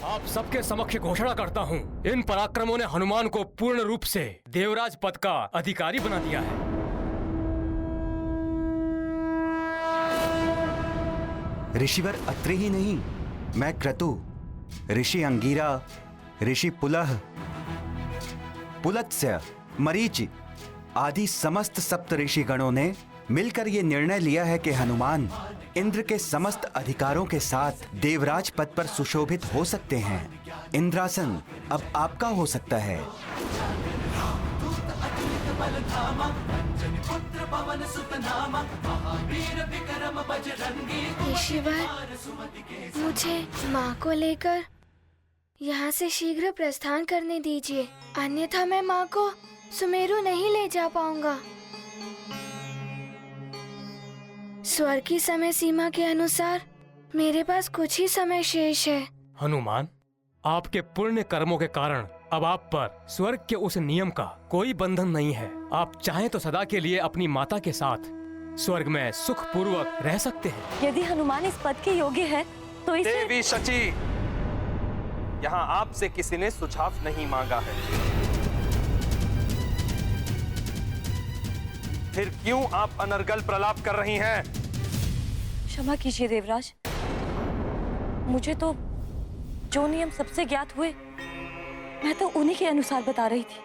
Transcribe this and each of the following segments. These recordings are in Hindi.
आप सबके समक्ष घोषणा करता हूँ, इन पराक्रमों ने हनुमान को पूर्ण रूप से देवराज पद का अधिकारी बना दिया है। ऋषिवर अत्रि ही नहीं, मैं क्रतु, ऋषि अंगीरा, ऋषि पुलह, पुलत्स्य, मरीचि आदि समस्त सप्त ऋषि गणों ने मिलकर ये निर्णय लिया है कि हनुमान इंद्र के समस्त अधिकारों के साथ देवराज पद पर सुशोभित हो सकते हैं। इंद्रासन अब आपका हो सकता है। ऋषिवर, मुझे माँ को लेकर यहाँ से शीघ्र प्रस्थान करने दीजिए, अन्यथा मैं माँ को सुमेरु नहीं ले जा पाऊंगा। स्वर्ग की समय सीमा के अनुसार मेरे पास कुछ ही समय शेष है। हनुमान, आपके पुण्य कर्मों के कारण अब आप पर स्वर्ग के उस नियम का कोई बंधन नहीं है। आप चाहें तो सदा के लिए अपनी माता के साथ स्वर्ग में सुख पूर्वक रह सकते हैं। यदि हनुमान इस पद के योग्य है तो इसे... देवी शची, यहाँ आपसे किसी ने सुझाव नहीं मांगा है, फिर क्यों आप अनर्गल प्रलाप कर रही हैं? क्षमा कीजिए देवराज, मुझे तो जो नियम सबसे ज्ञात हुए मैं तो उन्हीं के अनुसार बता रही थी।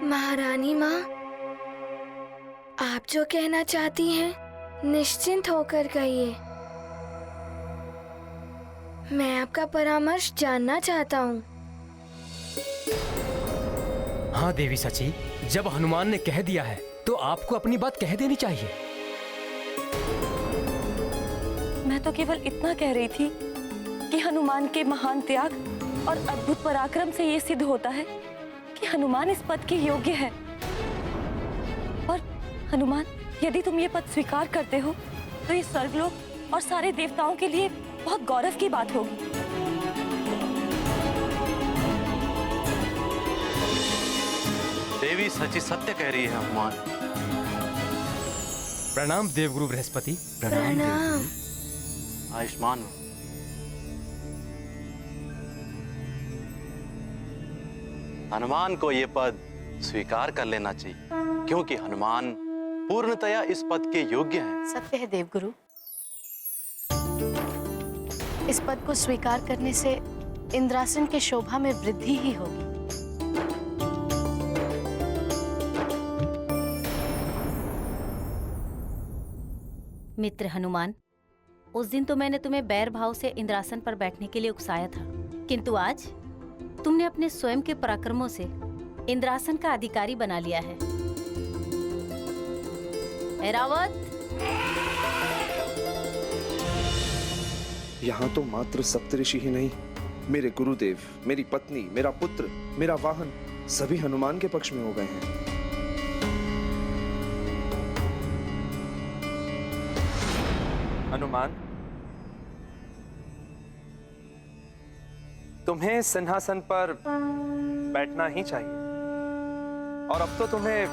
महारानी माँ, आप जो कहना चाहती हैं निश्चिंत होकर कहिए। मैं आपका परामर्श जानना चाहता हूँ। हाँ देवी सची, जब हनुमान ने कह दिया है तो आपको अपनी बात कह देनी चाहिए। मैं तो केवल इतना कह रही थी कि हनुमान के महान त्याग और अद्भुत पराक्रम से ये सिद्ध होता है कि हनुमान इस पद के योग्य है। और हनुमान, यदि तुम ये पद स्वीकार करते हो तो ये स्वर्गलोक और सारे देवताओं के लिए बहुत गौरव की बात होगी। देवी सची सत्य कह रही है हनुमान। प्रणाम देवगुरु बृहस्पति। प्रणाम। आयुष्मान। हनुमान को ये पद स्वीकार कर लेना चाहिए, क्योंकि हनुमान पूर्णतया इस पद के योग्य हैं। सत्य है देवगुरु, इस पद को स्वीकार करने से इंद्रासन के शोभा में वृद्धि ही होगी। मित्र हनुमान, उस दिन तो मैंने तुम्हें बैर भाव से इंद्रासन पर बैठने के लिए उकसाया था, किंतु आज तुमने अपने स्वयं के पराक्रमों से इंद्रासन का अधिकारी बना लिया है। ऐरावत, यहाँ तो मात्र सप्तऋषि ही नहीं, मेरे गुरुदेव, मेरी पत्नी, मेरा पुत्र, मेरा वाहन सभी हनुमान के पक्ष में हो गए हैं। हनुमान, तुम्हें सिंहासन पर बैठना ही चाहिए, और अब तो तुम्हें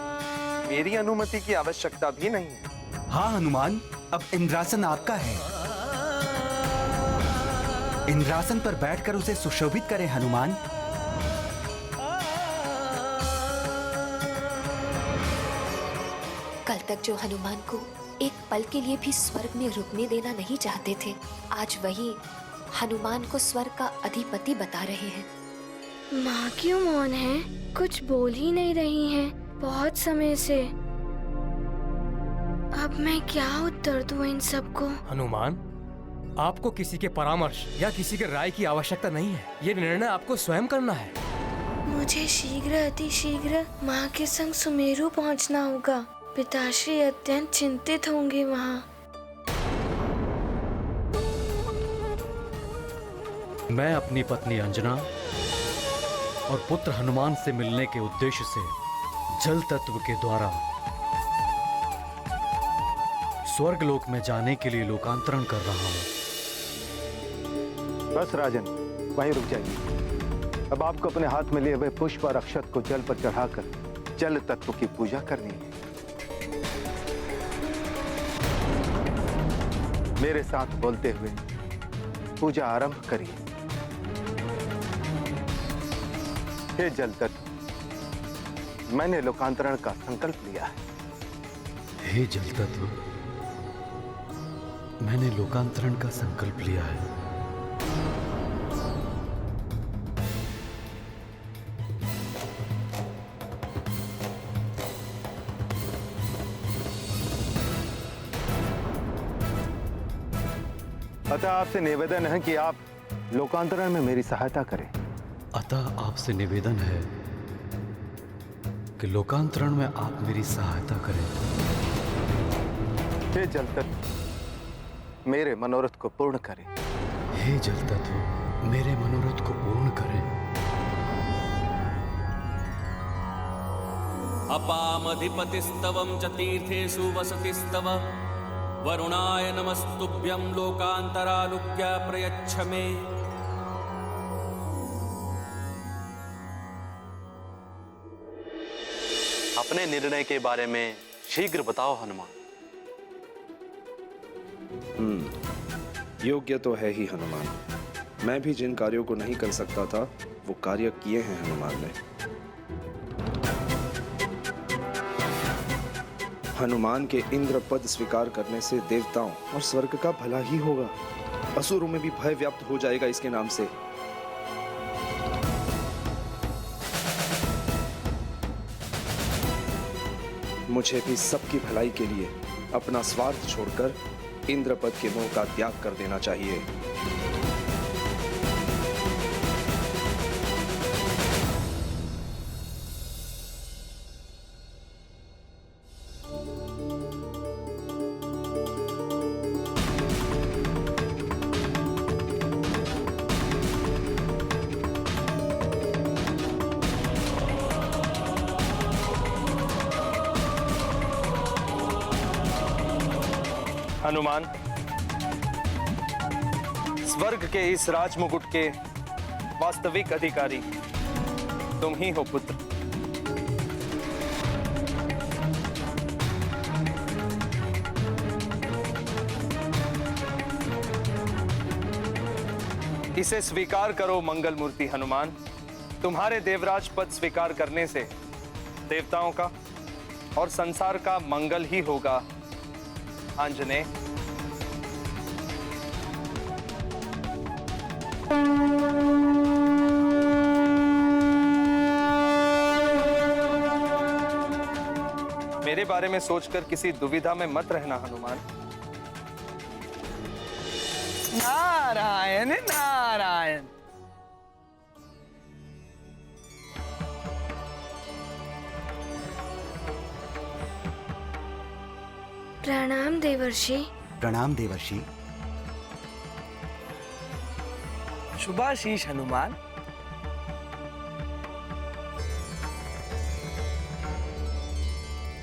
मेरी अनुमति की आवश्यकता भी नहीं है। हाँ हनुमान, अब इंद्रासन आपका है। इंद्रासन पर बैठकर उसे सुशोभित करें हनुमान। कल तक जो हनुमान को एक पल के लिए भी स्वर्ग में रुकने देना नहीं चाहते थे, आज वही हनुमान को स्वर्ग का अधिपति बता रहे हैं। माँ क्यों मौन है? कुछ बोल ही नहीं रही हैं बहुत समय से। अब मैं क्या उत्तर दूं इन सबको? हनुमान, आपको किसी के परामर्श या किसी के राय की आवश्यकता नहीं है। ये निर्णय आपको स्वयं करना है। मुझे शीघ्र अति शीघ्र माँ के संग सुमेरु पहुँचना होगा। पिताश्री अत्यंत चिंतित होंगे वहाँ। मैं अपनी पत्नी अंजना और पुत्र हनुमान से मिलने के उद्देश्य से जल तत्व के द्वारा स्वर्गलोक में जाने के लिए लोकांतरण कर रहा हूँ। बस राजन, वहीं रुक जाइए। अब आपको अपने हाथ में लिए हुए पुष्प और अक्षत को जल पर चढ़ाकर जल तत्व की पूजा करनी है। मेरे साथ बोलते हुए पूजा आरंभ करिए। हे जल तत्व, मैंने लोकांतरण का संकल्प लिया है। हे जल तत्व, मैंने लोकांतरण का संकल्प लिया है। अतः आपसे निवेदन है कि आप लोकांतरण में मेरी सहायता करें। अतः आपसे निवेदन है कि लोकांतरण में आप मेरी सहायता करें। हे जल तत्व, मेरे मनोरथ को पूर्ण करें। हे जल तत्व, मेरे मनोरथ को पूर्ण करें। अपामधिपतिस्तवं च तीर्थेषु वसतिस्तव वरुणाय नमस्तुभ्यं लोकांतरालुक्य प्रयच्छ मे। अपने निर्णय के बारे में शीघ्र बताओ हनुमान। योग्य तो है ही हनुमान। मैं भी जिन कार्यों को नहीं कर सकता था वो कार्य किए हैं हनुमान ने। हनुमान के इंद्र पद स्वीकार करने से देवताओं और स्वर्ग का भला ही होगा। असुरों में भी भय व्याप्त हो जाएगा इसके नाम से। मुझे भी सबकी भलाई के लिए अपना स्वार्थ छोड़कर इंद्रपद के मोह का त्याग कर देना चाहिए। हनुमान, स्वर्ग के इस राजमुकुट के वास्तविक अधिकारी तुम ही हो पुत्र। इसे स्वीकार करो मंगल मूर्ति हनुमान। तुम्हारे देवराज पद स्वीकार करने से देवताओं का और संसार का मंगल ही होगा आंजनेय। मेरे बारे में सोचकर किसी दुविधा में मत रहना हनुमान। नारायण नारायण। प्रणाम देवर्षि। प्रणाम देवर्षि। शुभाशीष हनुमान।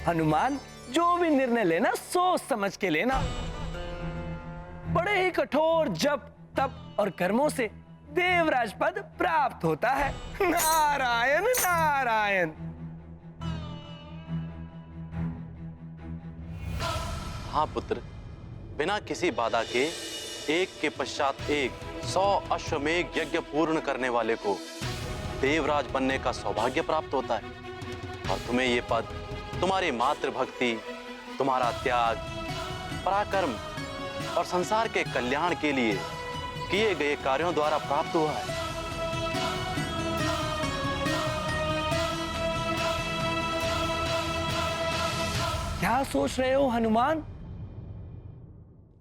हनुमान, जो भी निर्णय लेना सोच समझ के लेना। बड़े ही कठोर जप तप और कर्मों से देवराज पद प्राप्त होता है। नारायण नारायण। हाँ पुत्र, बिना किसी बाधा के एक के पश्चात एक 100 अश्वमेघ यज्ञ पूर्ण करने वाले को देवराज बनने का सौभाग्य प्राप्त होता है। और तुम्हें ये पद तुम्हारी मातृभक्ति, तुम्हारा त्याग, पराक्रम और संसार के कल्याण के लिए किए गए कार्यों द्वारा प्राप्त हुआ है। क्या सोच रहे हो हनुमान?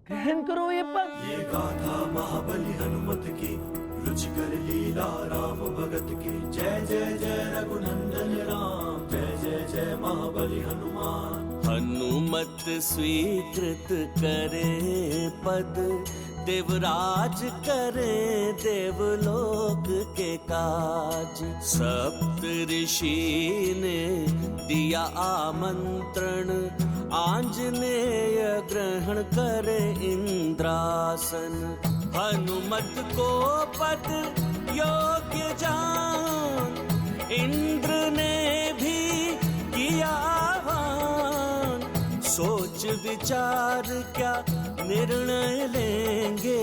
ग्रहण करो ये पद। ये गाथा महाबली हनुमत की, रुचिकर लीला राम भगत की। जय जय जय रघुनंदन राम, जय जय जय महाबली हनुमान। हनुमत स्वीकृत करे पद, देवराज करे देवलोक के काज। सप्त ऋषि ने दिया आमंत्रण, आंजनेय ग्रहण करे इंद्रासन। हनुमत को पद योग्य जान, इंद्र ने भी किया आह्वान। सोच विचार क्या निर्णय लेंगे,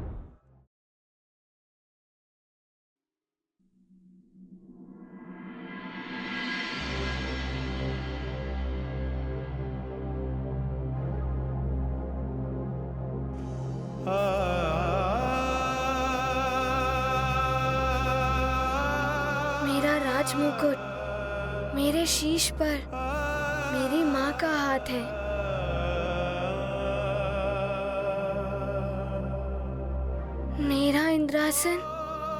मेरा राजमुकुट मेरे शीश पर मेरी माँ का हाथ है। मेरा इंद्रासन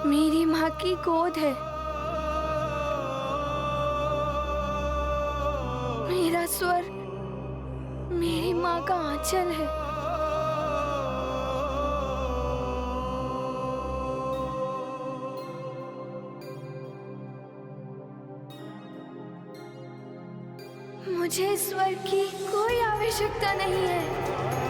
मेरी माँ की गोद है। मेरा स्वर्ग मेरी माँ का आंचल है। मुझे स्वर्ग की कोई आवश्यकता नहीं है।